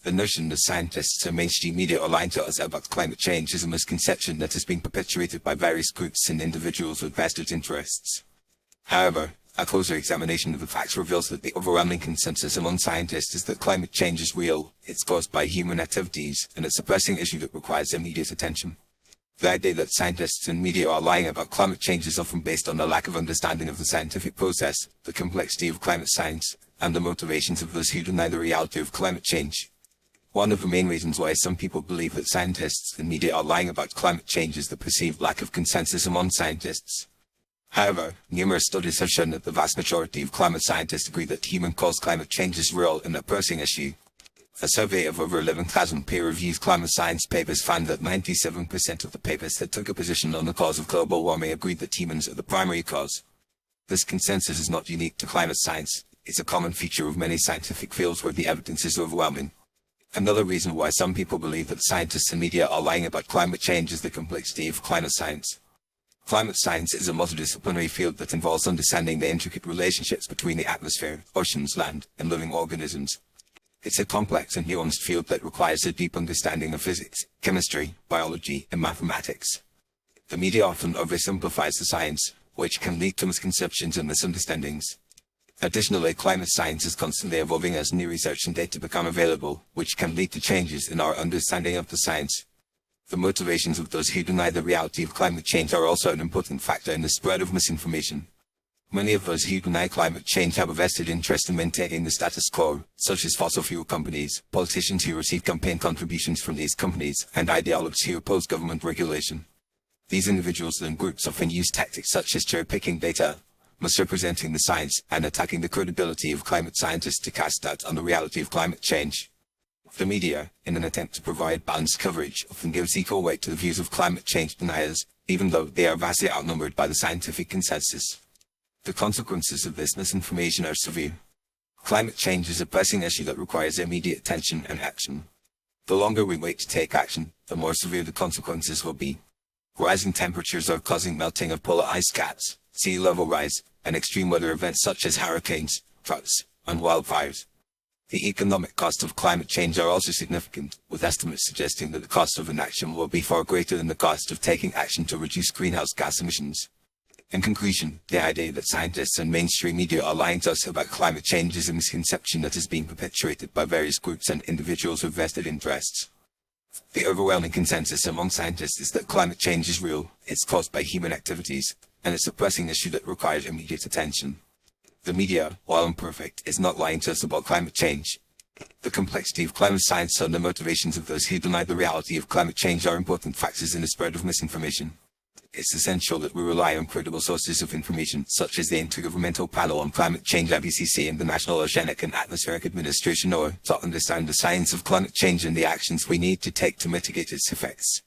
The notion that scientists and mainstream media are lying to us about climate change is a misconception that is being perpetuated by various groups and individuals with vested interests. However, a closer examination of the facts reveals that the overwhelming consensus among scientists is that climate change is real, it's caused by human activities, and it's a pressing issue that requires immediate attention. The idea that scientists and media are lying about climate change is often based on a lack of understanding of the scientific process, the complexity of climate science, and the motivations of those who deny the reality of climate change. One of the main reasons why some people believe that scientists and media are lying about climate change is the perceived lack of consensus among scientists. However, numerous studies have shown that the vast majority of climate scientists agree that human-caused climate change is real and a pressing issue. A survey of over 11,000 peer-reviewed climate science papers found that 97% of the papers that took a position on the cause of global warming agreed that humans are the primary cause. This consensus is not unique to climate science, it's a common feature of many scientific fields where the evidence is overwhelming. Another reason why some people believe that scientists and media are lying about climate change is the complexity of climate science. Climate science is a multidisciplinary field that involves understanding the intricate relationships between the atmosphere, oceans, land, and living organisms. It's a complex and nuanced field that requires a deep understanding of physics, chemistry, biology, and mathematics. The media often oversimplifies the science, which can lead to misconceptions and misunderstandings. Additionally, climate science is constantly evolving as new research and data become available, which can lead to changes in our understanding of the science. The motivations of those who deny the reality of climate change are also an important factor in the spread of misinformation. Many of those who deny climate change have a vested interest in maintaining the status quo, such as fossil fuel companies, politicians who receive campaign contributions from these companies, and ideologues who oppose government regulation. These individuals and groups often use tactics such as cherry-picking data, misrepresenting the science, and attacking the credibility of climate scientists to cast doubt on the reality of climate change. The media, in an attempt to provide balanced coverage, often gives equal weight to the views of climate change deniers, even though they are vastly outnumbered by the scientific consensus. The consequences of this misinformation are severe. Climate change is a pressing issue that requires immediate attention and action. The longer we wait to take action, the more severe the consequences will be. Rising temperatures are causing melting of polar ice caps, sea level rise, and extreme weather events such as hurricanes, droughts, and wildfires. The economic costs of climate change are also significant, with estimates suggesting that the cost of inaction will be far greater than the cost of taking action to reduce greenhouse gas emissions. In conclusion, the idea that scientists and mainstream media are lying to us about climate change is a misconception that is being perpetuated by various groups and individuals with vested interests. The overwhelming consensus among scientists is that climate change is real, it's caused by human activities, and it's a pressing issue that requires immediate attention. The media, while imperfect, is not lying to us about climate change. The complexity of climate science and the motivations of those who deny the reality of climate change are important factors in the spread of misinformation. It's essential that we rely on credible sources of information, such as the Intergovernmental Panel on Climate Change IPCC and the National Oceanic and Atmospheric Administration NOAA, to understand the science of climate change and the actions we need to take to mitigate its effects.